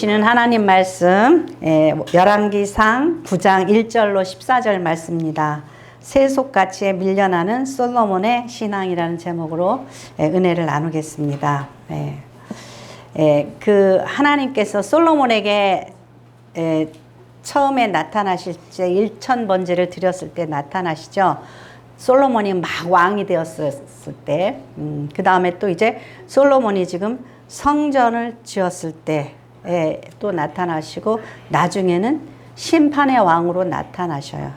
주시는 하나님 말씀, 열왕기상 9장 1절로 14절 말씀입니다. 세속가치에 밀려나는 솔로몬의 신앙이라는 제목으로 은혜를 나누겠습니다. 그 하나님께서 솔로몬에게 처음에 나타나실 때 1000번제를 드렸을 때 나타나시죠. 솔로몬이 막 왕이 되었을 때, 그 다음에 또 이제 솔로몬이 지금 성전을 지었을 때 또 나타나시고, 나중에는 심판의 왕으로 나타나셔요.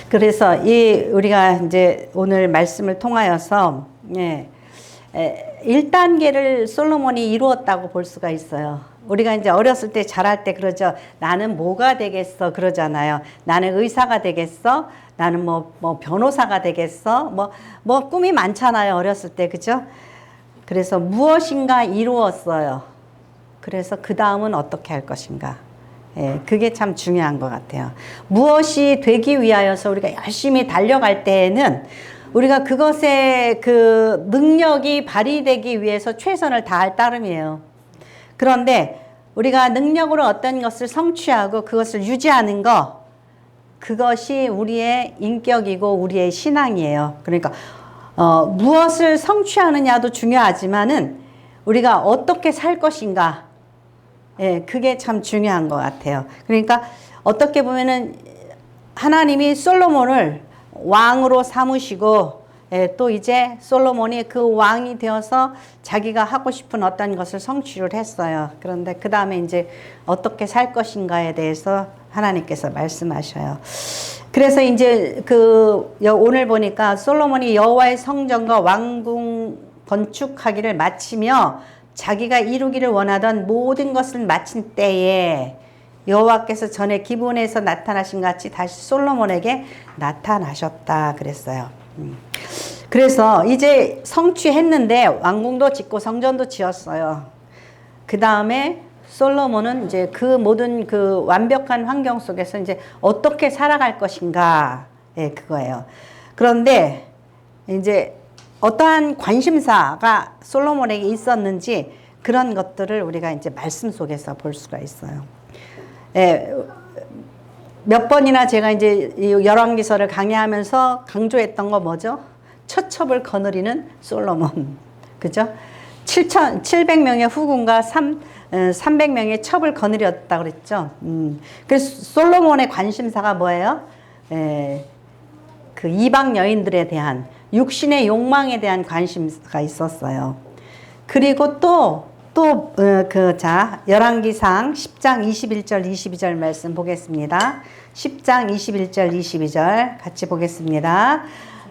그래서 우리가 이제 오늘 말씀을 통하여서 1단계를 솔로몬이 이루었다고 볼 수가 있어요. 우리가 이제 어렸을 때 자랄 때 그러죠. 나는 뭐가 되겠어 그러잖아요. 나는 의사가 되겠어. 나는 뭐 변호사가 되겠어. 뭐 꿈이 많잖아요. 어렸을 때, 그죠? 그래서 무엇인가 이루었어요. 그래서 그 다음은 어떻게 할 것인가. 그게 참 중요한 것 같아요. 무엇이 되기 위하여서 우리가 열심히 달려갈 때에는 우리가 그것의 그 능력이 발휘되기 위해서 최선을 다할 따름이에요. 그런데 우리가 능력으로 어떤 것을 성취하고 그것을 유지하는 것, 그것이 우리의 인격이고 우리의 신앙이에요. 그러니까 무엇을 성취하느냐도 중요하지만은 우리가 어떻게 살 것인가, 그게 참 중요한 것 같아요. 그러니까 어떻게 보면은 하나님이 솔로몬을 왕으로 삼으시고, 또 이제 솔로몬이 그 왕이 되어서 자기가 하고 싶은 어떤 것을 성취를 했어요. 그런데 그 다음에 이제 어떻게 살 것인가에 대해서 하나님께서 말씀하셔요. 그래서 이제 오늘 보니까 솔로몬이 여호와의 성전과 왕궁 건축하기를 마치며 자기가 이루기를 원하던 모든 것을 마친 때에 여호와께서 전에 기브온에서 나타나신 같이 다시 솔로몬에게 나타나셨다 그랬어요. 그래서 이제 성취했는데 왕궁도 짓고 성전도 지었어요. 그 다음에 솔로몬은 이제 그 모든 그 완벽한 환경 속에서 이제 어떻게 살아갈 것인가, 그거예요. 그런데 이제 어떠한 관심사가 솔로몬에게 있었는지 그런 것들을 우리가 이제 말씀 속에서 볼 수가 있어요. 몇 번이나 제가 이제 열왕기서를 강의하면서 강조했던 거 뭐죠? 처첩을 거느리는 솔로몬. 그죠? 700명의 후궁과 300명의 첩을 거느렸다 그랬죠. 그래서 솔로몬의 관심사가 뭐예요? 그 이방 여인들에 대한, 육신의 욕망에 대한 관심사가 있었어요. 그리고 열왕기상 10장 21절 22절 말씀 보겠습니다. 10장 21절 22절 같이 보겠습니다.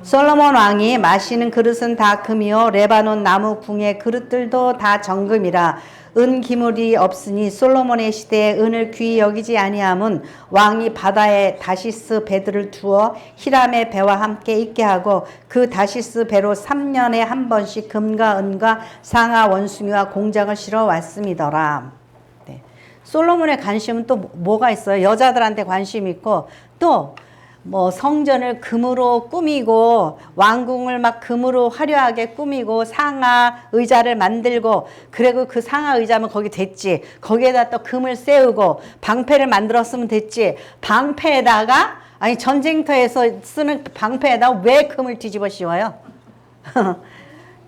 솔로몬 왕이 마시는 그릇은 다 금이요 레바논 나무 궁의 그릇들도 다 정금이라. 은 기물이 없으니 솔로몬의 시대에 은을 귀히 여기지 아니함은 왕이 바다에 다시스 배들을 두어 히람의 배와 함께 있게 하고 그 다시스 배로 3년에 한 번씩 금과 은과 상아 원숭이와 공장을 실어 왔음이더라. 솔로몬의 관심은 또 뭐가 있어요? 여자들한테 관심이 있고, 또 성전을 금으로 꾸미고 왕궁을 막 금으로 화려하게 꾸미고 상하 의자를 만들고, 그리고 그 상하 의자면 거기 됐지. 거기에다 또 금을 세우고 방패를 만들었으면 됐지. 방패에다가, 아니 전쟁터에서 쓰는 방패에다 왜 금을 뒤집어 씌워요?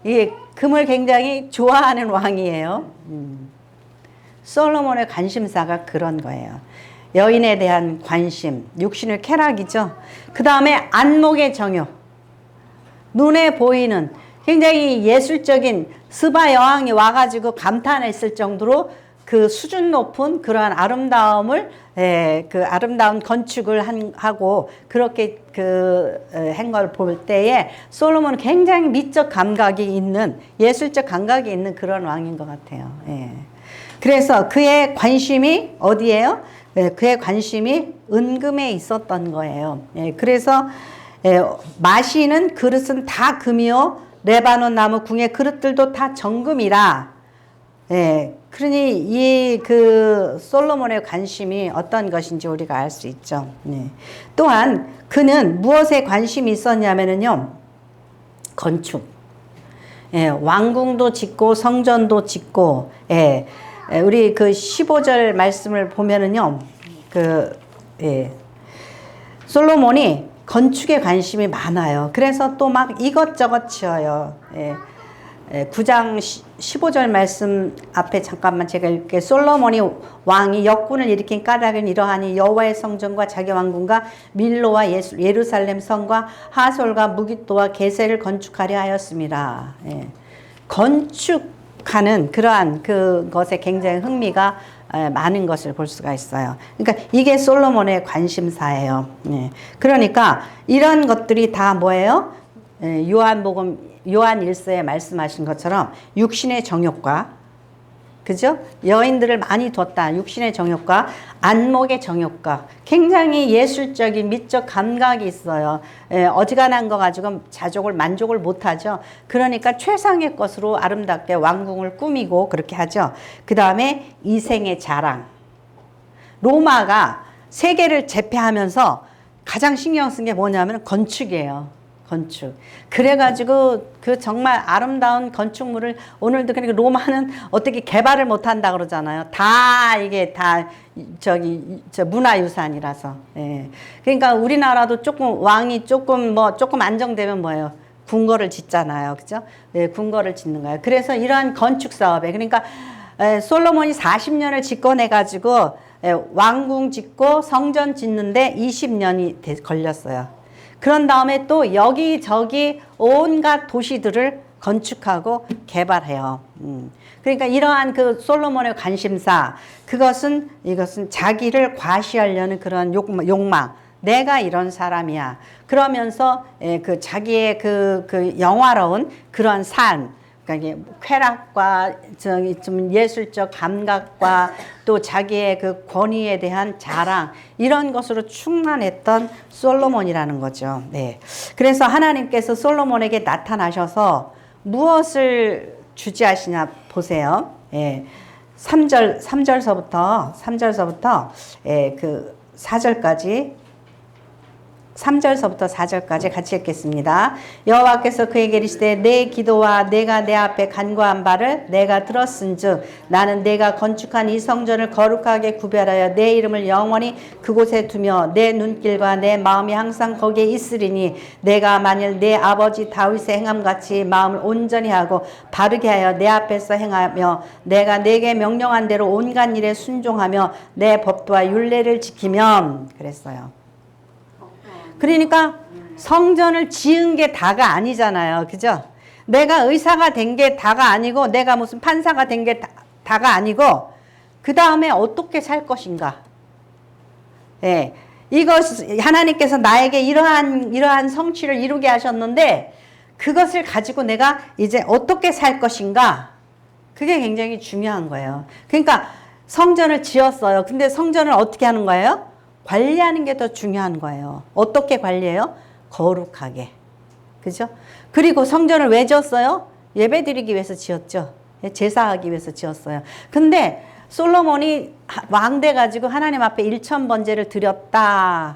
이 금을 굉장히 좋아하는 왕이에요. 솔로몬의 관심사가 그런 거예요. 여인에 대한 관심, 육신의 쾌락이죠. 그 다음에 안목의 정욕, 눈에 보이는 굉장히 예술적인 스바 여왕이 와가지고 감탄했을 정도로 그 수준 높은 그러한 아름다움을, 그 아름다운 건축을 하고 그렇게 한 걸 볼 때에 솔로몬은 굉장히 미적 감각이 있는, 예술적 감각이 있는 그런 왕인 것 같아요. 그래서 그의 관심이 어디예요? 그의 관심이 은금에 있었던 거예요. 그래서 마시는 그릇은 다 금이요 레바논 나무 궁의 그릇들도 다 정금이라. 그러니 그 솔로몬의 관심이 어떤 것인지 우리가 알 수 있죠. 또한 그는 무엇에 관심이 있었냐면요, 건축. 왕궁도 짓고 성전도 짓고, 우리 그 15절 말씀을 보면은요, 솔로몬이 건축에 관심이 많아요. 그래서 또 막 이것저것 지어요. 9장 15절 말씀 앞에 잠깐만 제가 읽게. 솔로몬이 왕이 역군을 일으킨 까닭은 이러하니 여호와의 성전과 자기 왕궁과 밀로와 예루살렘 성과 하솔과 무깃도와 게셀을 건축하려 하였습니다. 건축하는 그러한 그것에 굉장히 흥미가 많은 것을 볼 수가 있어요. 그러니까 이게 솔로몬의 관심사예요. 그러니까 이런 것들이 다 뭐예요? 요한 1서에 말씀하신 것처럼 육신의 정욕과, 그죠? 여인들을 많이 뒀다. 육신의 정욕과 안목의 정욕과 굉장히 예술적인 미적 감각이 있어요. 어지간한 거 가지고 만족을 못하죠. 그러니까 최상의 것으로 아름답게 왕궁을 꾸미고 그렇게 하죠. 그 다음에 이생의 자랑. 로마가 세계를 제패하면서 가장 신경 쓴 게 뭐냐면 건축이에요. 건축. 그래가지고 그 정말 아름다운 건축물을 오늘도, 그러니까 로마는 어떻게 개발을 못한다 그러잖아요. 다 이게 다 문화유산이라서. 그러니까 우리나라도 왕이 조금 안정되면 뭐예요? 궁궐을 짓잖아요. 그죠? 궁궐을 짓는 거예요. 그래서 이러한 건축 사업에, 그러니까 솔로몬이 40년을 집권해가지고 왕궁 짓고 성전 짓는데 20년이 걸렸어요. 그런 다음에 또 여기저기 온갖 도시들을 건축하고 개발해요. 그러니까 이러한 그 솔로몬의 관심사, 이것은 자기를 과시하려는 그런 욕망. 내가 이런 사람이야. 그러면서 그 자기의 그 영화로운 그런 삶, 그러니까 이게 쾌락과 좀 예술적 감각과 또 자기의 그 권위에 대한 자랑, 이런 것으로 충만했던 솔로몬이라는 거죠. 그래서 하나님께서 솔로몬에게 나타나셔서 무엇을 주지하시냐 보세요. 3절서부터 그 4절까지, 3절서부터 4절까지 같이 읽겠습니다. 여호와께서 그에게 이르시되 내 기도와 내가 내 앞에 간구한 바를 내가 들었은즉 나는 내가 건축한 이 성전을 거룩하게 구별하여 내 이름을 영원히 그곳에 두며 내 눈길과 내 마음이 항상 거기에 있으리니 내가 만일 내 아버지 다윗의 행함같이 마음을 온전히 하고 바르게 하여 내 앞에서 행하며 내가 내게 명령한 대로 온갖 일에 순종하며 내 법도와 율례를 지키면, 그랬어요. 그러니까 성전을 지은 게 다가 아니잖아요. 그죠? 내가 의사가 된 게 다가 아니고, 내가 무슨 판사가 된 게 다가 아니고, 그 다음에 어떻게 살 것인가. 하나님께서 나에게 이러한 성취를 이루게 하셨는데, 그것을 가지고 내가 이제 어떻게 살 것인가. 그게 굉장히 중요한 거예요. 그러니까 성전을 지었어요. 근데 성전을 어떻게 하는 거예요? 관리하는 게 더 중요한 거예요. 어떻게 관리해요? 거룩하게. 그죠? 그리고 성전을 왜 지었어요? 예배 드리기 위해서 지었죠. 제사하기 위해서 지었어요. 근데 솔로몬이 왕 돼가지고 하나님 앞에 1000번제를 드렸다.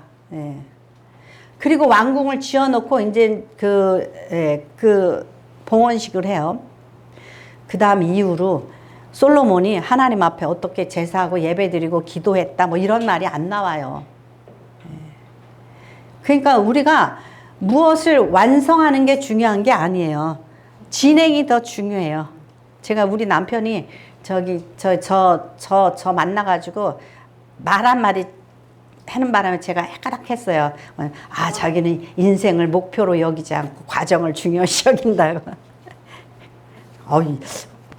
그리고 왕궁을 지어놓고 이제 그 봉헌식을 해요. 그 다음 이후로 솔로몬이 하나님 앞에 어떻게 제사하고 예배드리고 기도했다 뭐 이런 말이 안 나와요. 그러니까 우리가 무엇을 완성하는 게 중요한 게 아니에요. 진행이 더 중요해요. 제가 우리 남편이 저 만나가지고 말 한마디 하는 바람에 제가 헷가닥했어요. 자기는 인생을 목표로 여기지 않고 과정을 중요시 여긴다고.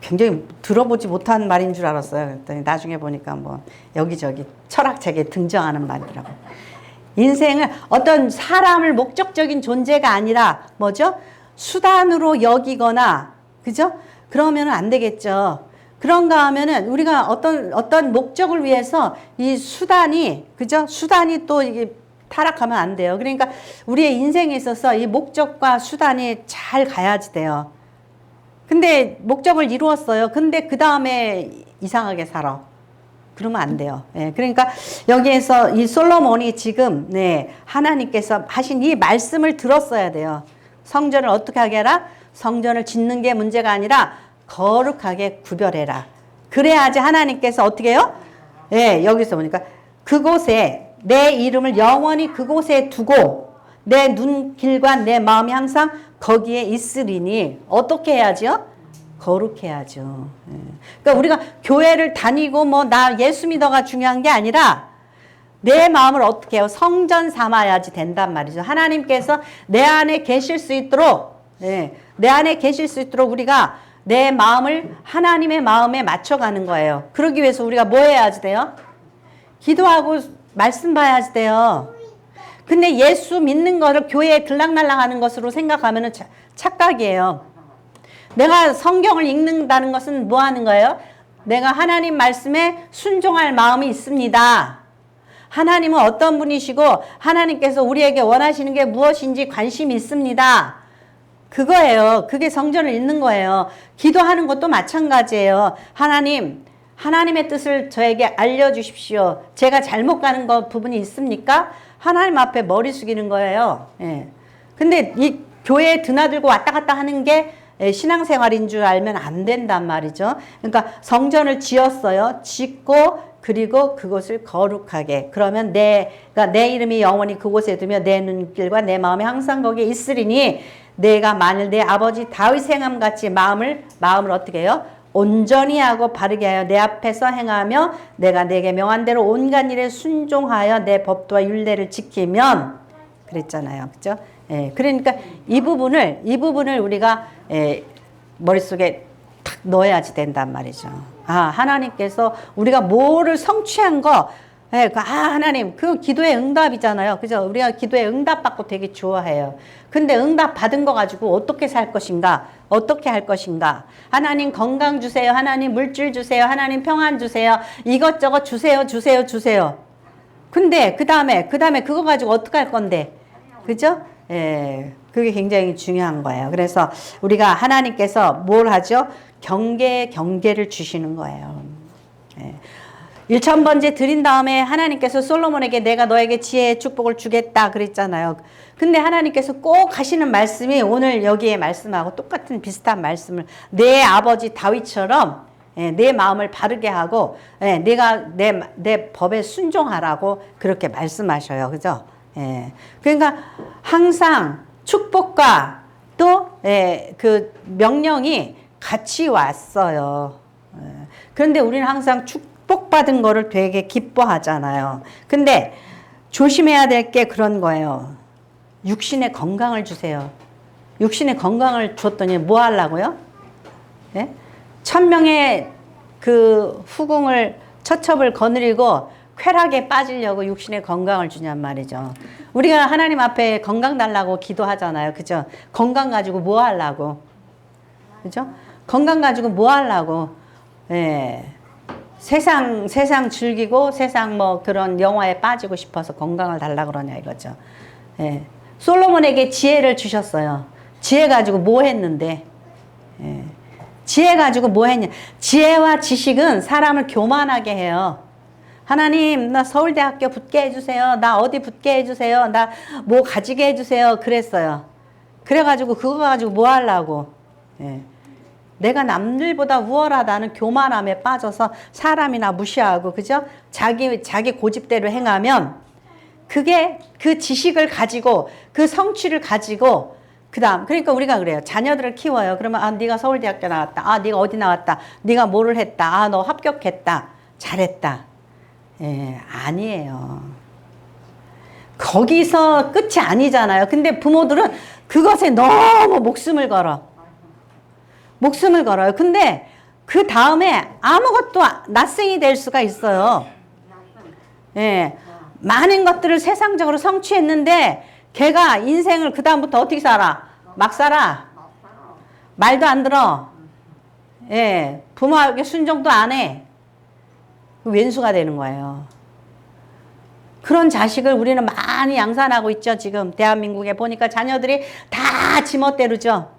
굉장히 들어보지 못한 말인 줄 알았어요. 그랬더니 나중에 보니까 뭐 여기저기 철학책에 등장하는 말이라고. 인생은 어떤 사람을 목적적인 존재가 아니라 뭐죠? 수단으로 여기거나, 그죠? 그러면 안 되겠죠. 그런가 하면은 우리가 어떤 목적을 위해서 이 수단이, 그죠? 수단이 또 이게 타락하면 안 돼요. 그러니까 우리의 인생에 있어서 이 목적과 수단이 잘 가야지 돼요. 근데 목적을 이루었어요. 근데 그 다음에 이상하게 살아. 그러면 안 돼요. 그러니까 여기에서 이 솔로몬이 지금 하나님께서 하신 이 말씀을 들었어야 돼요. 성전을 어떻게 하게 해라? 성전을 짓는 게 문제가 아니라 거룩하게 구별해라. 그래야지 하나님께서 어떻게 해요? 예, 여기서 보니까 그곳에 내 이름을 영원히 그곳에 두고 내 눈길과 내 마음이 항상 거기에 있으리니 어떻게 해야죠? 거룩해야죠. 예. 그러니까 우리가 교회를 다니고 뭐 나 예수 믿어가 중요한 게 아니라 내 마음을 어떻게 해요? 성전 삼아야지 된단 말이죠. 하나님께서 내 안에 계실 수 있도록, 예, 내 안에 계실 수 있도록 우리가 내 마음을 하나님의 마음에 맞춰가는 거예요. 그러기 위해서 우리가 뭐 해야지 돼요? 기도하고 말씀 봐야지 돼요. 근데 예수 믿는 거를 교회에 들락날락 하는 것으로 생각하면 착각이에요. 내가 성경을 읽는다는 것은 뭐 하는 거예요? 내가 하나님 말씀에 순종할 마음이 있습니다. 하나님은 어떤 분이시고 하나님께서 우리에게 원하시는 게 무엇인지 관심이 있습니다. 그거예요. 그게 성전을 읽는 거예요. 기도하는 것도 마찬가지예요. 하나님, 하나님의 뜻을 저에게 알려주십시오. 제가 잘못 가는 부분이 있습니까? 하나님 앞에 머리 숙이는 거예요. 예. 근데 이 교회에 드나들고 왔다 갔다 하는 게 신앙생활인 줄 알면 안 된단 말이죠. 그러니까 성전을 지었어요. 짓고 그리고 그곳을 거룩하게. 그러면 내가 내 이름이 영원히 그곳에 두며 내 눈길과 내 마음이 항상 거기에 있으리니 내가 만일 내 아버지 다윗 행함 같이 마음을 어떻게 해요? 온전히 하고 바르게 하여 내 앞에서 행하며 내가 내게 명한 대로 온갖 일에 순종하여 내 법도와 율례를 지키면 그랬잖아요. 그죠? 예. 그러니까 이 부분을 우리가 머릿속에 탁 넣어야지 된단 말이죠. 아, 하나님께서 우리가 뭐를 성취한 거, 예, 하나님, 그 기도의 응답이잖아요. 그죠? 우리가 기도의 응답받고 되게 좋아해요. 근데 응답 받은 거 가지고 어떻게 살 것인가? 어떻게 할 것인가? 하나님 건강 주세요. 하나님 물질 주세요. 하나님 평안 주세요. 이것저것 주세요. 근데 그 다음에 그거 가지고 어떻게 할 건데? 그죠? 예, 그게 굉장히 중요한 거예요. 그래서 우리가 하나님께서 뭘 하죠? 경계를 주시는 거예요. 예. 1,000번째 드린 다음에 하나님께서 솔로몬에게 내가 너에게 지혜의 축복을 주겠다 그랬잖아요. 근데 하나님께서 꼭 하시는 말씀이 오늘 여기에 말씀하고 똑같은 비슷한 말씀을 내 아버지 다윗처럼 내 마음을 바르게 하고 내가 내 법에 순종하라고 그렇게 말씀하셔요. 그죠? 그러니까 항상 축복과 또 그 명령이 같이 왔어요. 그런데 우리는 항상 축복받은 거를 되게 기뻐하잖아요. 근데 조심해야 될 게 그런 거예요. 육신의 건강을 주세요. 육신의 건강을 줬더니 뭐 하려고요? 1,000명의 그 후궁을 처첩을 거느리고 쾌락에 빠지려고 육신의 건강을 주냔 말이죠. 우리가 하나님 앞에 건강 달라고 기도하잖아요. 그죠? 건강 가지고 뭐 하려고? 그죠? 건강 가지고 뭐 하려고? 세상 즐기고 세상 뭐 그런 영화에 빠지고 싶어서 건강을 달라 그러냐 이거죠. 솔로몬에게 지혜를 주셨어요. 지혜 가지고 뭐 했는데? 지혜 가지고 뭐 했냐? 지혜와 지식은 사람을 교만하게 해요. 하나님, 나 서울대학교 붙게 해주세요. 나 어디 붙게 해주세요. 나 뭐 가지게 해주세요. 그랬어요. 그래가지고 그거 가지고 뭐 하려고? 내가 남들보다 우월하다는 교만함에 빠져서 사람이나 무시하고, 그죠? 자기 고집대로 행하면 그게 그 지식을 가지고 그 성취를 가지고 그러니까 우리가 그래요. 자녀들을 키워요. 그러면 아, 네가 서울대학교 나왔다. 아, 네가 어디 나왔다. 네가 뭐를 했다. 아, 너 합격했다. 잘했다. 아니에요. 거기서 끝이 아니잖아요. 근데 부모들은 그것에 너무 목숨을 걸어요. 근데 그 다음에 아무것도 낯생이 될 수가 있어요. 많은 것들을 세상적으로 성취했는데 걔가 인생을 그 다음부터 어떻게 살아? 막 살아. 말도 안 들어. 부모에게 순종도 안 해. 왼수가 되는 거예요. 그런 자식을 우리는 많이 양산하고 있죠. 지금 대한민국에 보니까 자녀들이 다 지멋대로죠.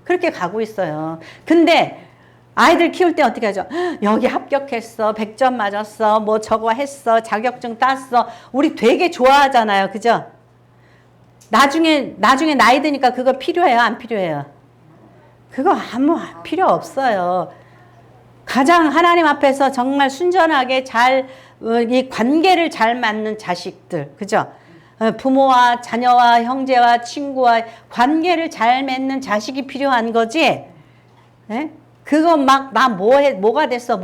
그렇게 가고 있어요. 근데 아이들 키울 때 어떻게 하죠? 여기 합격했어. 100점 맞았어. 뭐 저거 했어. 자격증 땄어. 우리 되게 좋아하잖아요. 그죠? 나중에 나이 드니까 그거 필요해요? 안 필요해요? 그거 아무 필요 없어요. 가장 하나님 앞에서 정말 순전하게 이 관계를 잘 맞는 자식들, 그죠? 부모와 자녀와 형제와 친구와 관계를 잘 맺는 자식이 필요한 거지. 예? 그거 막 나 뭐가 됐어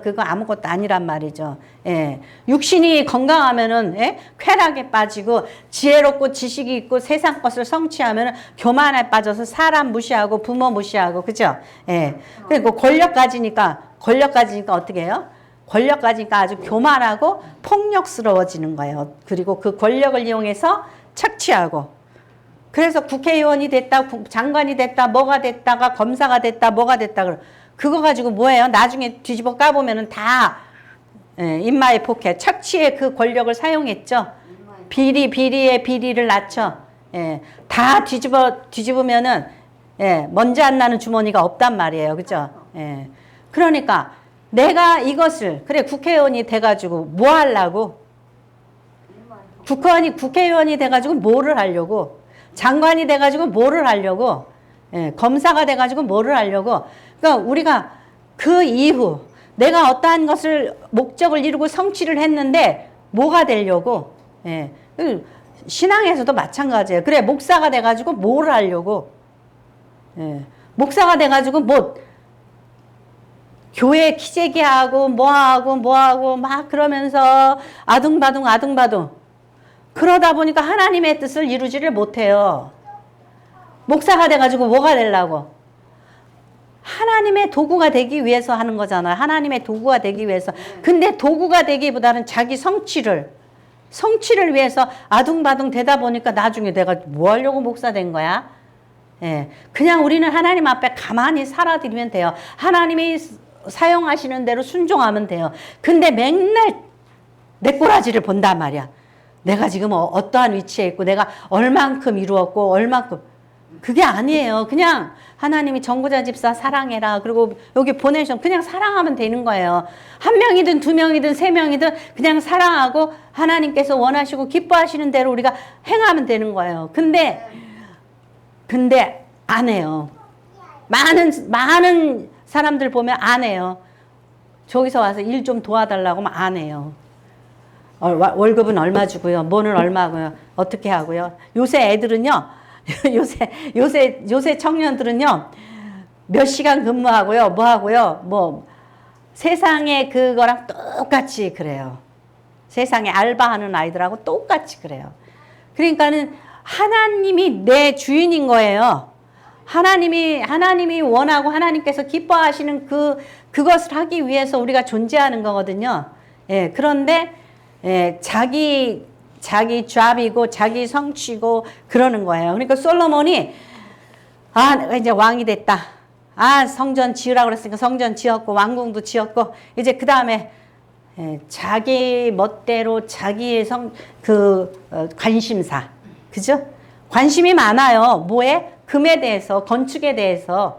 그거 아무것도 아니란 말이죠. 예. 육신이 건강하면은 예? 쾌락에 빠지고 지혜롭고 지식이 있고 세상 것을 성취하면은 교만에 빠져서 사람 무시하고 부모 무시하고 그죠? 예. 그리고 권력 가지니까 어떻게 해요? 권력 가지니까 아주 교만하고 폭력스러워지는 거예요. 그리고 그 권력을 이용해서 착취하고. 그래서 국회의원이 됐다, 장관이 됐다, 뭐가 됐다가 검사가 됐다, 뭐가 됐다. 그거 가지고 뭐예요? 나중에 뒤집어 까보면은 다 인마의 폭행, 착취의 그 권력을 사용했죠. 비리에 비리를 낳죠. 다 뒤집으면은 먼지 안 나는 주머니가 없단 말이에요. 그죠? 그러니까 내가 이것을 그래 국회의원이 돼가지고 뭐 하려고? 국회의원이 돼가지고 뭐를 하려고? 장관이 돼가지고 뭐를 하려고? 검사가 돼가지고 뭐를 하려고? 그러니까 우리가 그 이후 내가 어떠한 것을 목적을 이루고 성취를 했는데 뭐가 되려고? 신앙에서도 마찬가지예요. 그래 목사가 돼가지고 뭐를 하려고? 목사가 돼가지고 뭐 교회 키재기하고 뭐하고 막 그러면서 아둥바둥 그러다 보니까 하나님의 뜻을 이루지를 못해요. 목사가 돼가지고 뭐가 되려고? 하나님의 도구가 되기 위해서 하는 거잖아요. 하나님의 도구가 되기 위해서. 근데 도구가 되기보다는 자기 성취를 위해서 아둥바둥 되다 보니까 나중에 내가 뭐 하려고 목사 된 거야? 그냥 우리는 하나님 앞에 가만히 살아드리면 돼요. 하나님이 사용하시는 대로 순종하면 돼요. 근데 맨날 내 꼬라지를 본단 말이야. 내가 지금 어떠한 위치에 있고 내가 얼만큼 이루었고 얼만큼 그게 아니에요. 그냥 하나님이 전구자 집사 사랑해라. 그리고 여기 보내셔 그냥 사랑하면 되는 거예요. 한 명이든 두 명이든 세 명이든 그냥 사랑하고 하나님께서 원하시고 기뻐하시는 대로 우리가 행하면 되는 거예요. 근데 안 해요. 많은 사람들 보면 안 해요. 저기서 와서 일 좀 도와달라고 하면 안 해요. 월급은 얼마 주고요. 뭐는 얼마고요. 어떻게 하고요. 요새 애들은요. 요새 청년들은요. 몇 시간 근무하고요. 뭐 하고요. 뭐 세상에 그거랑 똑같이 그래요. 세상에 알바하는 아이들하고 똑같이 그래요. 그러니까는 하나님이 내 주인인 거예요. 하나님이 원하고 하나님께서 기뻐하시는 그것을 하기 위해서 우리가 존재하는 거거든요. 그런데 자기 잡이고 자기 성취고 그러는 거예요. 그러니까 솔로몬이 내가 이제 왕이 됐다. 성전 지으라고 그랬으니까 성전 지었고 왕궁도 지었고 이제 그 다음에 자기 멋대로 자기의 관심사, 그죠? 관심이 많아요. 뭐에? 금에 대해서, 건축에 대해서,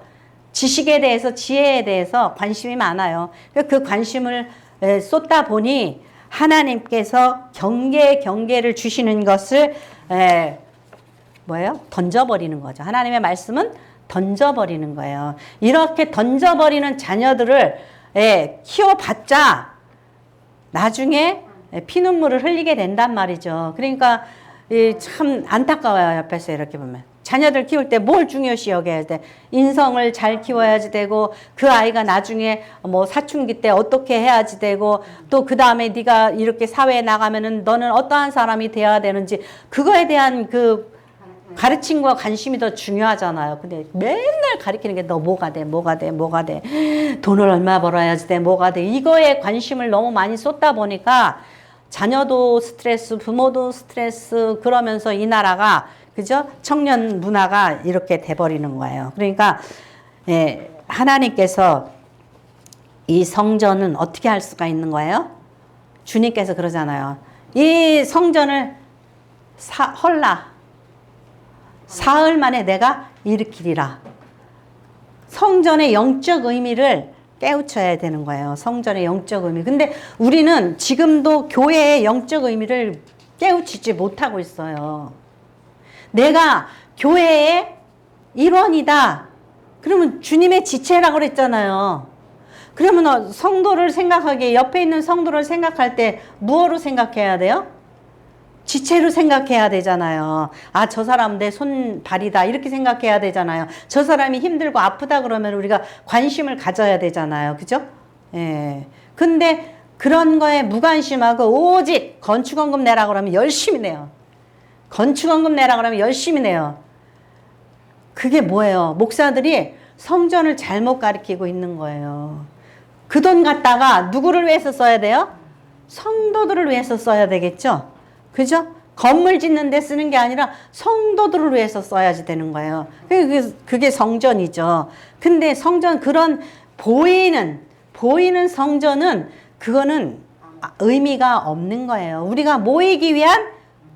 지식에 대해서, 지혜에 대해서 관심이 많아요. 그 관심을 쏟다 보니 하나님께서 경계를 주시는 것을 뭐예요? 던져버리는 거죠. 하나님의 말씀은 던져버리는 거예요. 이렇게 던져버리는 자녀들을 키워봤자 나중에 피눈물을 흘리게 된단 말이죠. 그러니까 참 안타까워요. 옆에서 이렇게 보면. 자녀들 키울 때 뭘 중요시 여겨야 돼? 인성을 잘 키워야지 되고 그 아이가 나중에 뭐 사춘기 때 어떻게 해야지 되고 또 그 다음에 네가 이렇게 사회에 나가면은 너는 어떠한 사람이 돼야 되는지 그거에 대한 그 가르침과 관심이 더 중요하잖아요. 근데 맨날 가르치는 게 너 뭐가 돼? 돈을 얼마 벌어야지 돼? 뭐가 돼? 이거에 관심을 너무 많이 쏟다 보니까 자녀도 스트레스, 부모도 스트레스 그러면서 이 나라가 그죠? 청년 문화가 이렇게 돼버리는 거예요. 그러니까 하나님께서 이 성전은 어떻게 할 수가 있는 거예요? 주님께서 그러잖아요. 이 성전을 사흘 만에 내가 일으키리라. 성전의 영적 의미를 깨우쳐야 되는 거예요. 성전의 영적 의미. 근데 우리는 지금도 교회의 영적 의미를 깨우치지 못하고 있어요. 내가 교회의 일원이다. 그러면 주님의 지체라고 그랬잖아요. 그러면 성도를 생각하기에 옆에 있는 성도를 생각할 때 무엇으로 생각해야 돼요? 지체로 생각해야 되잖아요. 아, 저 사람 내 손발이다 이렇게 생각해야 되잖아요. 저 사람이 힘들고 아프다 그러면 우리가 관심을 가져야 되잖아요. 그죠? 예. 근데 그런 거에 무관심하고 오직 건축원금 내라 그러면 열심히 내요. 건축원금 내라 그러면 열심히 내요. 그게 뭐예요? 목사들이 성전을 잘못 가리키고 있는 거예요. 그 돈 갖다가 누구를 위해서 써야 돼요? 성도들을 위해서 써야 되겠죠? 그죠? 건물 짓는 데 쓰는 게 아니라 성도들을 위해서 써야지 되는 거예요. 그게 성전이죠. 근데 성전, 그런 보이는 성전은 그거는 의미가 없는 거예요. 우리가 모이기 위한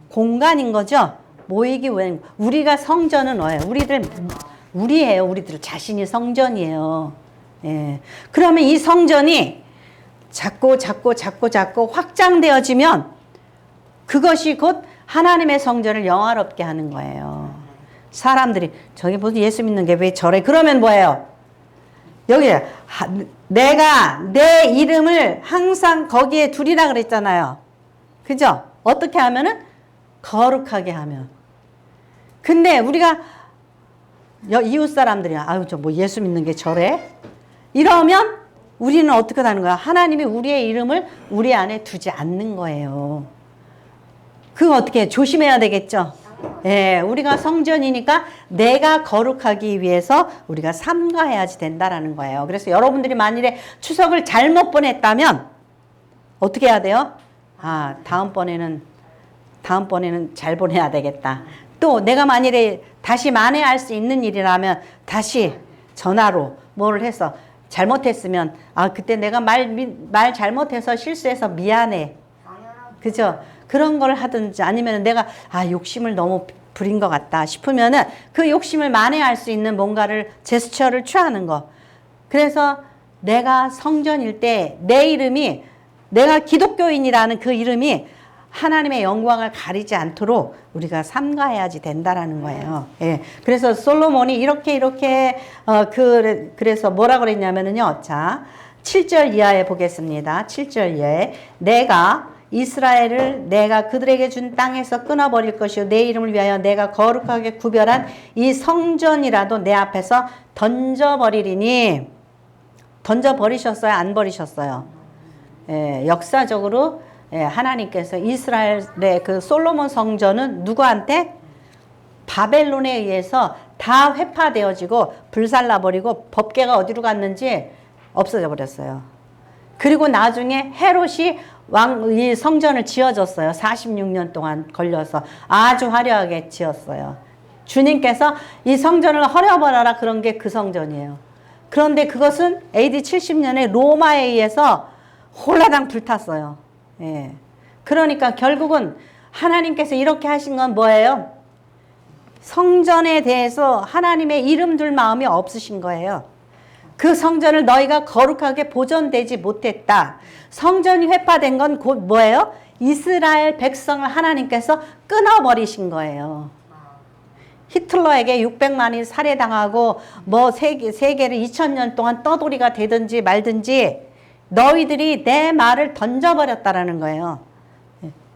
공간인 거죠. 모이기 위한, 우리가 성전은 뭐예요? 우리예요. 우리들 자신이 성전이에요. 예. 그러면 이 성전이 자꾸 확장되어지면 그것이 곧 하나님의 성전을 영화롭게 하는 거예요. 사람들이 저기 무슨 예수 믿는 게 왜 저래? 그러면 뭐예요? 여기 내가 내 이름을 항상 거기에 두리라 그랬잖아요. 그죠? 어떻게 하면은 거룩하게 하면. 근데 우리가 이웃 사람들이 아유 저 뭐 예수 믿는 게 저래? 이러면 우리는 어떻게 하는 거야? 하나님이 우리의 이름을 우리 안에 두지 않는 거예요. 그거 어떻게 조심해야 되겠죠? 예, 우리가 성전이니까 내가 거룩하기 위해서 우리가 삼가해야지 된다라는 거예요. 그래서 여러분들이 만일에 추석을 잘못 보냈다면 어떻게 해야 돼요? 아, 다음번에는 잘 보내야 되겠다. 또 내가 만일에 다시 만회할 수 있는 일이라면 다시 전화로 뭐를 해서 잘못했으면 아 그때 내가 말 잘못해서 실수해서 미안해. 그죠? 그런 걸 하든지 아니면 내가 욕심을 너무 부린 것 같다 싶으면은 그 욕심을 만회할 수 있는 뭔가를 제스처를 취하는 거. 그래서 내가 성전일 때 내 이름이 내가 기독교인이라는 그 이름이 하나님의 영광을 가리지 않도록 우리가 삼가해야지 된다라는 거예요. 예. 그래서 솔로몬이 이렇게 그래서 뭐라 그랬냐면은요. 자, 7절 이하에 보겠습니다. 7절 이하에 내가 이스라엘을 내가 그들에게 준 땅에서 끊어버릴 것이요 내 이름을 위하여 내가 거룩하게 구별한 이 성전이라도 내 앞에서 던져버리리니. 던져버리셨어요? 안 버리셨어요? 예, 역사적으로 하나님께서 이스라엘의 그 솔로몬 성전은 누구한테? 바벨론에 의해서 다 회파되어지고 불살라버리고 법궤가 어디로 갔는지 없어져 버렸어요. 그리고 나중에 헤롯이 이 성전을 지어줬어요. 46년 동안 걸려서 아주 화려하게 지었어요. 주님께서 이 성전을 허려버려라 그런 게 그 성전이에요. 그런데 그것은 AD 70년에 로마에 의해서 홀라당 불탔어요. 예. 그러니까 결국은 하나님께서 이렇게 하신 건 뭐예요? 성전에 대해서 하나님의 이름 둘 마음이 없으신 거예요. 그 성전을 너희가 거룩하게 보존되지 못했다. 성전이 회파된 건 곧 뭐예요? 이스라엘 백성을 하나님께서 끊어버리신 거예요. 히틀러에게 600만이 살해당하고 뭐 세계를 2000년 동안 떠돌이가 되든지 말든지 너희들이 내 말을 던져버렸다라는 거예요.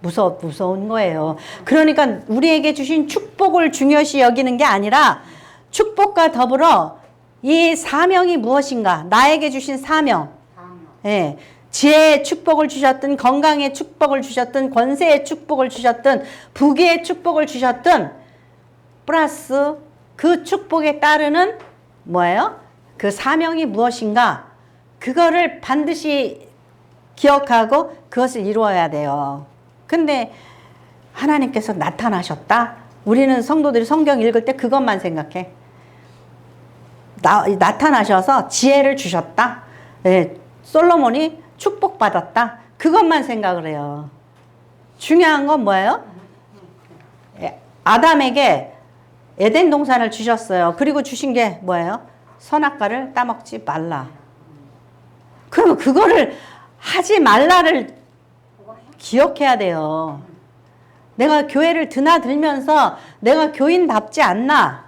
무서운 거예요. 그러니까 우리에게 주신 축복을 중요시 여기는 게 아니라 축복과 더불어 이 사명이 무엇인가? 나에게 주신 사명. 예. 지혜의 축복을 주셨든 건강의 축복을 주셨든 권세의 축복을 주셨든 부귀의 축복을 주셨든 플러스 그 축복에 따르는 뭐예요? 그 사명이 무엇인가? 그거를 반드시 기억하고 그것을 이루어야 돼요. 근데 하나님께서 나타나셨다? 우리는 성도들이 성경 읽을 때 그것만 생각해. 나타나셔서 지혜를 주셨다. 네, 솔로몬이 축복받았다. 그것만 생각을 해요. 중요한 건 뭐예요? 아담에게 에덴 동산을 주셨어요. 그리고 주신 게 뭐예요? 선악과를 따먹지 말라. 그러면 그거를 하지 말라를 기억해야 돼요. 내가 교회를 드나들면서 내가 교인답지 않나?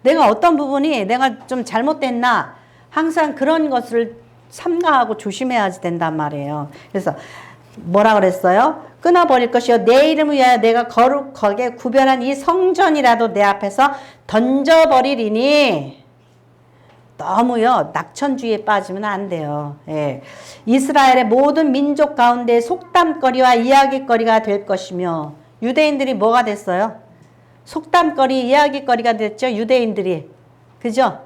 내가 어떤 부분이 내가 좀 잘못됐나? 항상 그런 것을 삼가하고 조심해야 된단 말이에요. 그래서 뭐라 그랬어요? 끊어버릴 것이요 내 이름을 위하여 내가 거룩하게 구별한 이 성전이라도 내 앞에서 던져버리리니. 너무요 낙천주의에 빠지면 안 돼요. 예. 이스라엘의 모든 민족 가운데 속담거리와 이야기거리가 될 것이며. 유대인들이 뭐가 됐어요? 속담거리, 이야기거리가 됐죠. 유대인들이. 그죠?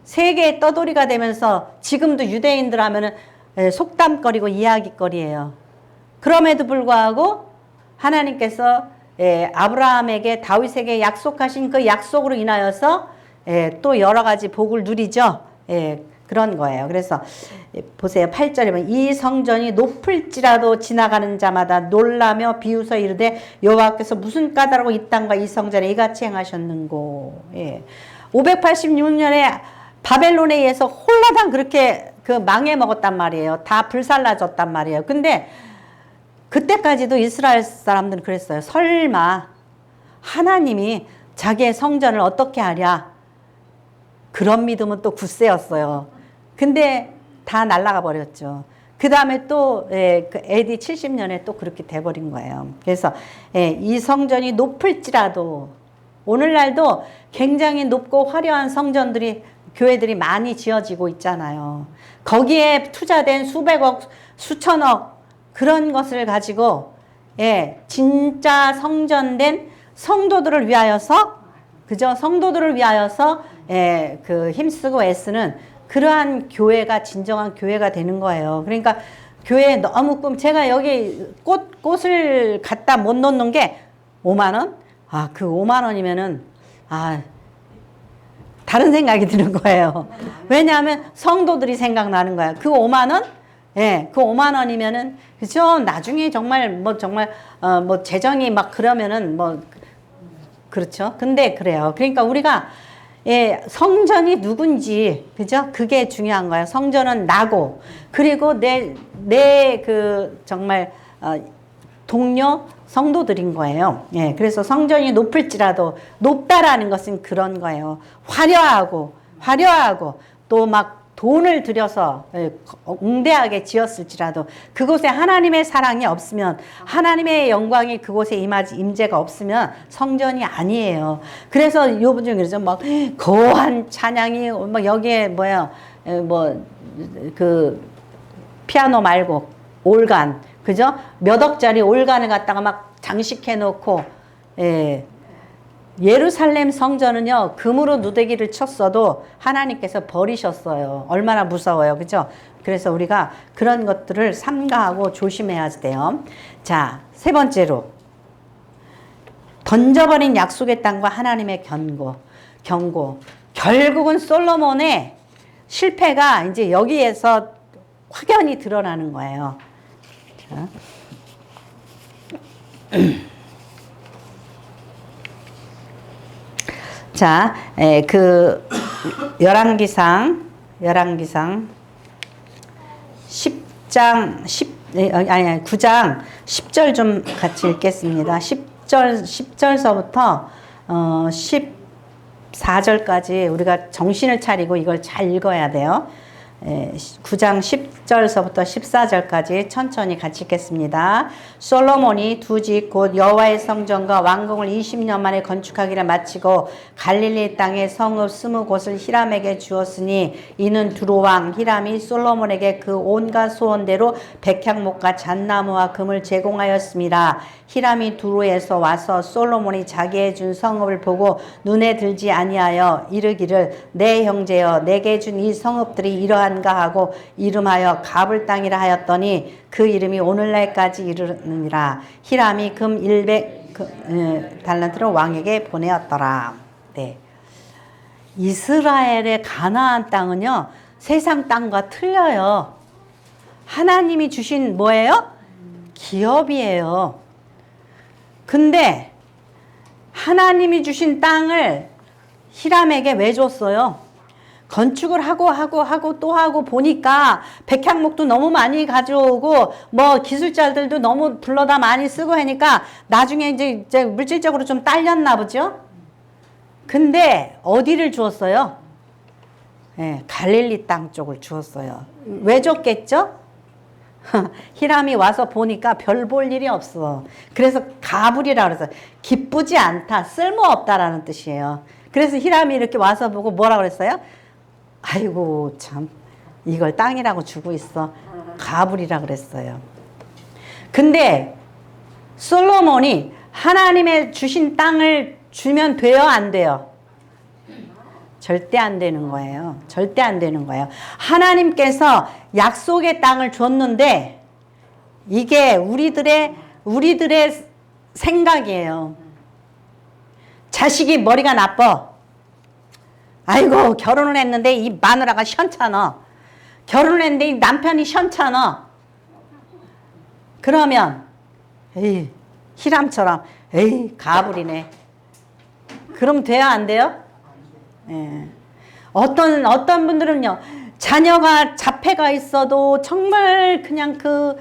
세계의 떠돌이가 되면서 지금도 유대인들 하면은 속담거리고 이야기거리예요. 그럼에도 불구하고 하나님께서 아브라함에게 다윗에게 약속하신 그 약속으로 인하여서 또 여러 가지 복을 누리죠. 그런 거예요. 그래서 보세요. 8절에 보면 이 성전이 높을지라도 지나가는 자마다 놀라며 비웃어 이르되 여호와께서 무슨 까닭으로 이 땅과 이 성전에 이같이 행하셨는고. 586년에 바벨론에 의해서 홀라당 그렇게 그 망해 먹었단 말이에요. 다 불살라졌단 말이에요. 근데 그때까지도 이스라엘 사람들은 그랬어요. 설마 하나님이 자기의 성전을 어떻게 하랴. 그런 믿음은 또 굳세였어요. 근데 다 날아가 버렸죠. 그 다음에 또 그 AD 70년에 또 그렇게 돼버린 거예요. 그래서 이 성전이 높을지라도 오늘날도 굉장히 높고 화려한 성전들이 교회들이 많이 지어지고 있잖아요. 거기에 투자된 수백억, 수천억 그런 것을 가지고 진짜 성전된 성도들을 위하여서 그저 성도들을 위하여서 그 힘쓰고 애쓰는 그러한 교회가 진정한 교회가 되는 거예요. 그러니까 교회 너무 제가 여기 꽃을 갖다 못 놓는 게 5만 원? 아, 그 5만 원이면은 다른 생각이 드는 거예요. 왜냐하면 성도들이 생각나는 거야. 그 5만 원? 그 5만 원이면은 그죠? 나중에 정말 뭐 재정이 막 그러면은 뭐 그렇죠. 근데 그래요. 그러니까 우리가 성전이 누군지 그죠? 그게 중요한 거예요. 성전은 나고 그리고 내 그 정말 동료 성도들인 거예요. 그래서 성전이 높을지라도 높다라는 것은 그런 거예요. 화려하고 또 막 돈을 들여서 웅대하게 지었을지라도 그곳에 하나님의 사랑이 없으면 하나님의 영광이 그곳에 임재가 없으면 성전이 아니에요. 그래서 요번 중에 그러죠. 막 거한 찬양이 막 여기에 그 피아노 말고 올간 그죠? 몇 억짜리 올간을 갖다가 막 장식해 놓고 예루살렘 성전은요 금으로 누대기를 쳤어도 하나님께서 버리셨어요. 얼마나 무서워요. 그죠? 그래서 우리가 그런 것들을 삼가하고 조심해야 돼요. 자, 세 번째로 던져버린 약속의 땅과 하나님의 경고. 결국은 솔로몬의 실패가 이제 여기에서 확연히 드러나는 거예요. 자, 그 열왕기상 9장 10절 좀 같이 읽겠습니다. 10절서부터 14절까지 우리가 정신을 차리고 이걸 잘 읽어야 돼요. 9장 10절서부터 14절까지 천천히 같이 읽겠습니다. 솔로몬이 두 집 곧 여호와의 성전과 왕궁을 20년 만에 건축하기를 마치고 갈릴리 땅의 성읍 20곳을 히람에게 주었으니 이는 두로왕 히람이 솔로몬에게 그 온갖 소원대로 백향목과 잣나무와 금을 제공하였습니다. 히람이 두로에서 와서 솔로몬이 자기의 준 성읍을 보고 눈에 들지 아니하여 이르기를 내 형제여 내게 준 이 성읍들이 이러한가 하고 이름하여 가불 땅이라 하였더니 그 이름이 오늘날까지 이르느니라. 히람이 금 100달란트를 왕에게 보내었더라. 네. 이스라엘의 가나안 땅은요 세상 땅과 틀려요. 하나님이 주신 뭐예요? 기업이에요. 근데 하나님이 주신 땅을 히람에게 왜 줬어요? 건축을 하고 또 하고 보니까 백향목도 너무 많이 가져오고 뭐 기술자들도 너무 불러다 많이 쓰고 하니까 나중에 이제 물질적으로 좀 딸렸나 보죠. 근데 어디를 주었어요? 예, 갈릴리 땅 쪽을 주었어요. 왜 줬겠죠? 히람이 와서 보니까 별 볼 일이 없어. 그래서 가불이라 그래서 기쁘지 않다, 쓸모없다라는 뜻이에요. 그래서 히람이 이렇게 와서 보고 뭐라 그랬어요? 아이고 참 이걸 땅이라고 주고 있어. 가불이라 그랬어요. 근데 솔로몬이 하나님의 주신 땅을 주면 돼요, 안 돼요? 절대 안 되는 거예요. 절대 안 되는 거예요. 하나님께서 약속의 땅을 줬는데 이게 우리들의 생각이에요. 자식이 머리가 나빠. 아이고 결혼을 했는데 이 마누라가 시원찮아. 결혼을 했는데 이 남편이 시원찮아. 그러면 에이 히람처럼 에이 가불이네. 그럼 돼요, 안 돼요? 예. 어떤 분들은요, 자녀가 자폐가 있어도 정말 그냥 그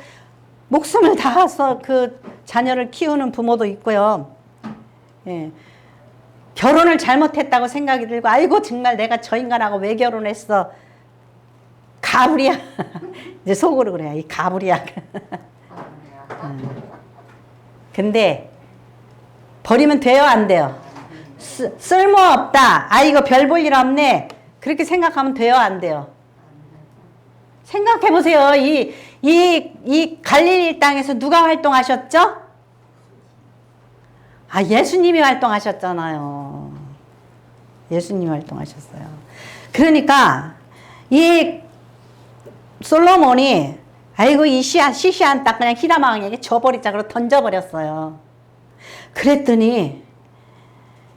목숨을 다해서 그 자녀를 키우는 부모도 있고요. 예. 결혼을 잘못했다고 생각이 들고, 아이고 정말 내가 저 인간하고 왜 결혼했어? 가불이야. 이제 속으로 그래요. 이 가불이야. 근데 버리면 돼요, 안 돼요? 쓸모없다. 아 이거 별 볼 일 없네. 그렇게 생각하면 돼요, 안 돼요? 생각해 보세요. 이 갈릴리 땅에서 누가 활동하셨죠? 아 예수님이 활동하셨잖아요. 예수님이 활동하셨어요. 그러니까 이 솔로몬이 아이고 이 시시한 땅 그냥 히람 왕에게 줘버리자 그러고 던져버렸어요. 그랬더니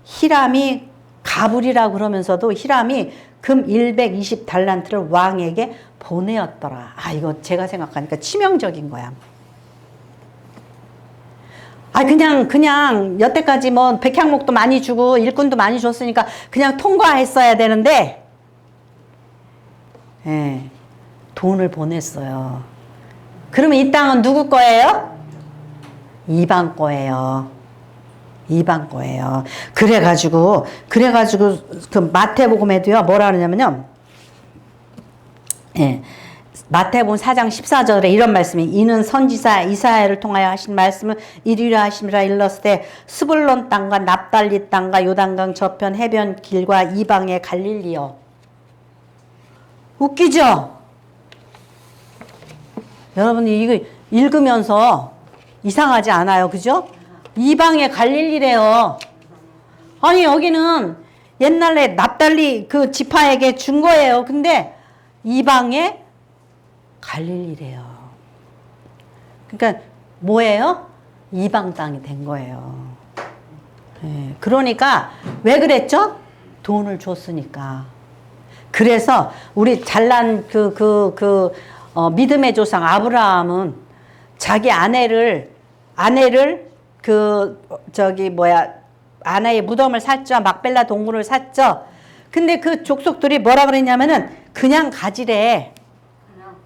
히람이 가불이라고 그러면서도 히람이 금 120달란트를 왕에게 보내었더라. 아 이거 제가 생각하니까 치명적인 거야. 아 그냥 여태까지 뭐 백향목도 많이 주고 일꾼도 많이 줬으니까 그냥 통과했어야 되는데 예, 돈을 보냈어요. 그러면 이 땅은 누구 거예요? 이방 거예요. 이방 거예요. 그래가지고 그 마태복음에도요 뭐라 그러냐면요. 예. 마태복음 4장 14절에 이런 말씀이 이는 선지자 이사야를 통하여 하신 말씀을 이루려 하심이라 일렀을 스불론 땅과 납달리 땅과 요단강 저편 해변 길과 이방의 갈릴리요. 웃기죠? 여러분이 이거 읽으면서 이상하지 않아요, 그죠? 이방의 갈릴리래요. 아니 여기는 옛날에 납달리 그 지파에게 준 거예요. 근데 이방의 갈릴리래요. 그러니까 뭐예요? 이방 땅이 된 거예요. 예, 그러니까 왜 그랬죠? 돈을 줬으니까. 그래서 우리 잘난 믿음의 조상 아브라함은 자기 아내의 무덤을 샀죠. 막벨라 동굴을 샀죠. 근데 그 족속들이 뭐라 그랬냐면은 그냥 가지래.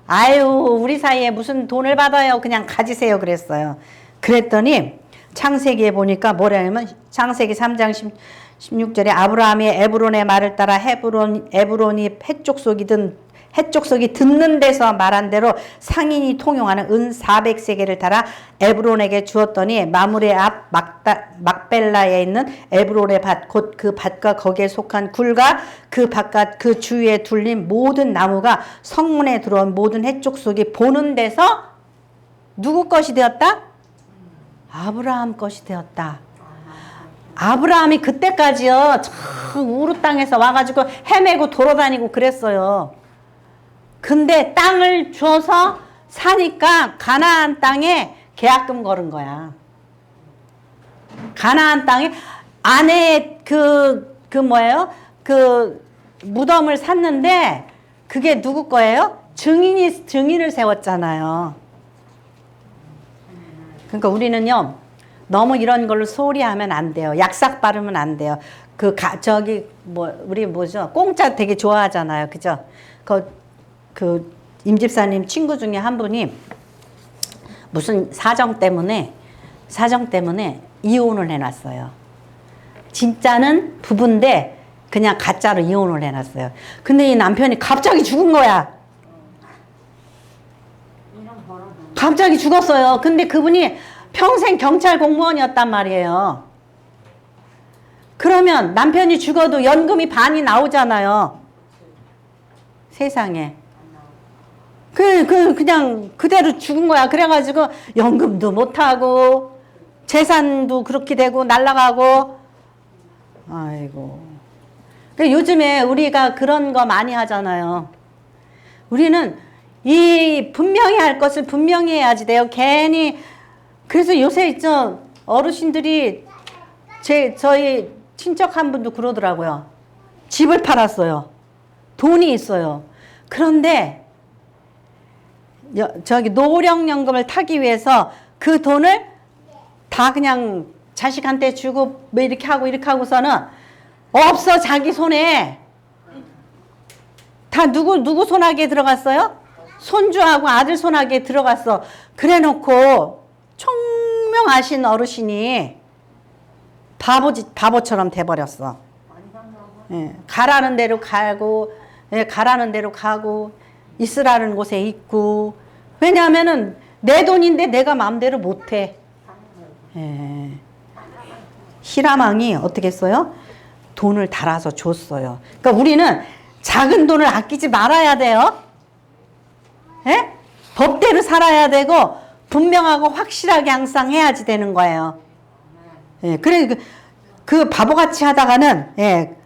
아유 우리 사이에 무슨 돈을 받아요. 그냥 가지세요 그랬어요. 그랬더니 창세기에 보니까 뭐라냐면 창세기 3장 16절에 아브라함이 에브론의 말을 따라 에브론이 해족속이 듣는 데서 말한 대로 상인이 통용하는 은 400세겔을 달아 에브론에게 주었더니 마므레 앞 막벨라에 있는 에브론의 밭 곧 그 밭과 거기에 속한 굴과 그 바깥 그 주위에 둘린 모든 나무가 성문에 들어온 모든 해족속이 보는 데서 누구 것이 되었다? 아브라함 것이 되었다. 아브라함이 그때까지요 참 우르 땅에서 와가지고 헤매고 돌아다니고 그랬어요. 근데 땅을 줘서 사니까 가나안 땅에 계약금 걸은 거야. 가나안 땅에 아내의 그 무덤을 샀는데 그게 누구 거예요? 증인을 세웠잖아요. 그러니까 우리는요 너무 이런 걸로 소홀히 하면 안 돼요. 약삭 바르면 안 돼요. 우리 뭐죠? 공짜 되게 좋아하잖아요. 그죠? 임 집사님 친구 중에 한 분이 무슨 사정 때문에 이혼을 해놨어요. 진짜는 부부인데 그냥 가짜로 이혼을 해놨어요. 근데 이 남편이 갑자기 죽은 거야. 갑자기 죽었어요. 근데 그분이 평생 경찰 공무원이었단 말이에요. 그러면 남편이 죽어도 연금이 반이 나오잖아요. 세상에. 그냥 그대로 죽은 거야. 그래가지고 연금도 못하고 재산도 그렇게 되고 날아가고. 아이고. 요즘에 우리가 그런 거 많이 하잖아요. 우리는 이 분명히 할 것을 분명히 해야지 돼요. 괜히. 그래서 요새 있죠. 어르신들이 저희 친척 한 분도 그러더라고요. 집을 팔았어요. 돈이 있어요. 그런데 저기 노령연금을 타기 위해서 그 돈을 다 그냥 자식한테 주고 뭐 이렇게 하고서는 없어. 자기 손에 다 누구 손아귀에 들어갔어요? 손주하고 아들 손아귀에 들어갔어. 그래 놓고 총명하신 어르신이 바보처럼 돼버렸어. 예, 가라는 대로 가고, 예, 가라는 대로 가고, 있으라는 곳에 있고. 왜냐하면은 내 돈인데 내가 마음대로 못해. 예. 히라망이 어떻게 했어요? 돈을 달아서 줬어요. 그러니까 우리는 작은 돈을 아끼지 말아야 돼요. 예? 법대로 살아야 되고 분명하고 확실하게 항상 해야지 되는 거예요. 예, 그래 그 바보같이 하다가는 예,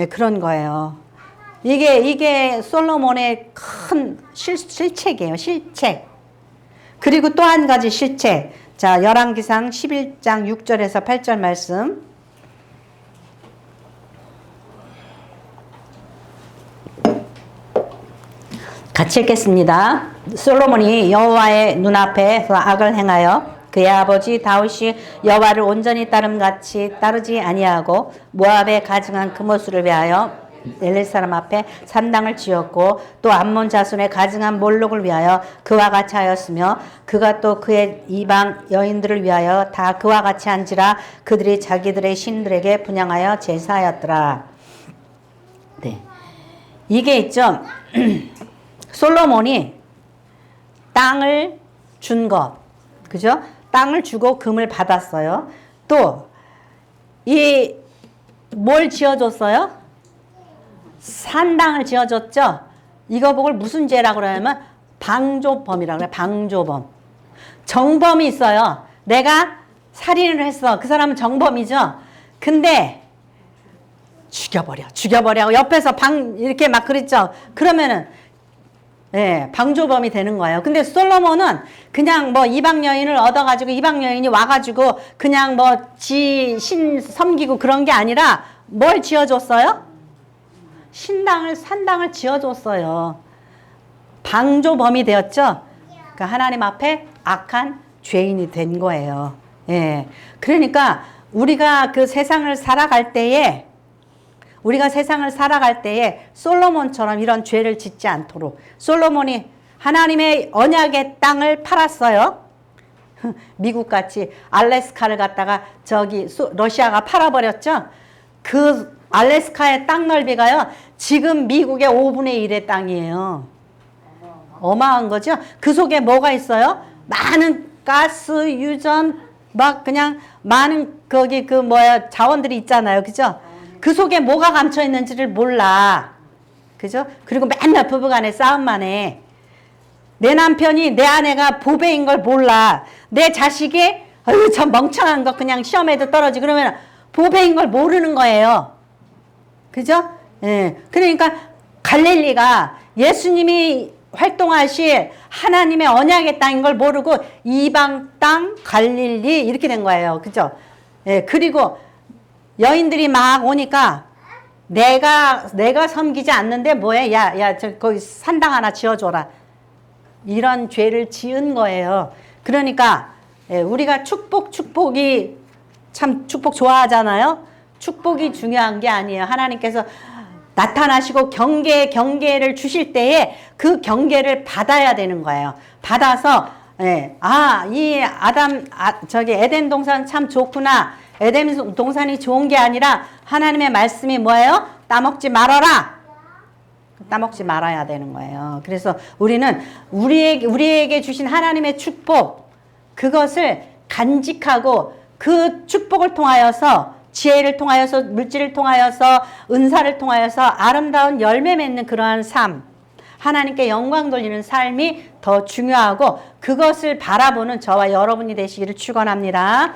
그런 거예요. 이게 솔로몬의 큰 실책이에요. 실책. 그리고 또 한 가지 실책. 자, 열왕기상 11장 6절에서 8절 말씀. 같이 읽겠습니다. 솔로몬이 여호와의 눈앞에서 악을 행하여 그의 아버지 다윗이 여호와를 온전히 따름같이 따르지 아니하고 모압에 가증한 금오수를 위하여 엘릴 사람 앞에 산당을 지었고 또 암몬 자손의 가증한 몰록을 위하여 그와 같이 하였으며 그가 또 그의 이방 여인들을 위하여 다 그와 같이 한지라 그들이 자기들의 신들에게 분향하여 제사하였더라. 네, 이게 있죠. 솔로몬이 땅을 준 것, 그죠? 땅을 주고 금을 받았어요. 또 뭘 지어줬어요? 산당을 지어줬죠. 이거 보고 무슨 죄라고 그러냐면 방조범이라고 그래요. 방조범. 정범이 있어요. 내가 살인을 했어. 그 사람은 정범이죠. 근데 죽여버려. 옆에서 이렇게 막 그랬죠. 그러면은 예, 방조범이 되는 거예요. 근데 솔로몬은 그냥 뭐 이방 여인을 얻어가지고 이방 여인이 와가지고 그냥 뭐 신 섬기고 그런 게 아니라 뭘 지어줬어요? 산당을 지어줬어요. 방조범이 되었죠. 그러니까 하나님 앞에 악한 죄인이 된 거예요. 예, 그러니까 우리가 세상을 살아갈 때에 솔로몬처럼 이런 죄를 짓지 않도록 솔로몬이 하나님의 언약의 땅을 팔았어요. 미국같이 알래스카를 갖다가 러시아가 팔아버렸죠. 그 알래스카의 땅 넓이가요. 지금 미국의 5분의 1의 땅이에요. 어마어마한 거죠. 그 속에 뭐가 있어요? 많은 가스, 유전, 막 그냥 많은 자원들이 있잖아요. 그죠? 그 속에 뭐가 감춰 있는지를 몰라. 그죠? 그리고 맨날 부부간에 싸움만 해. 내 남편이, 내 아내가 보배인 걸 몰라. 내 자식이, 아유, 저 멍청한 거 그냥 시험에도 떨어지. 그러면 보배인 걸 모르는 거예요. 그죠? 예. 그러니까 갈릴리가 예수님이 활동하실 하나님의 언약의 땅인 걸 모르고 이방 땅, 갈릴리 이렇게 된 거예요. 그죠? 예. 그리고 여인들이 막 오니까 내가 섬기지 않는데 뭐해? 거기 산당 하나 지어줘라. 이런 죄를 지은 거예요. 그러니까 우리가 축복이 참 축복 좋아하잖아요. 축복이 중요한 게 아니에요. 하나님께서 나타나시고 경계를 주실 때에 그 경계를 받아야 되는 거예요. 받아서 이 에덴 동산 참 좋구나. 에덴 동산이 좋은 게 아니라 하나님의 말씀이 뭐예요? 따먹지 말아라. 따먹지 말아야 되는 거예요. 그래서 우리는 우리에게 주신 하나님의 축복, 그것을 간직하고 그 축복을 통하여서 지혜를 통하여서 물질을 통하여서 은사를 통하여서 아름다운 열매 맺는 그러한 삶, 하나님께 영광 돌리는 삶이 더 중요하고 그것을 바라보는 저와 여러분이 되시기를 축원합니다.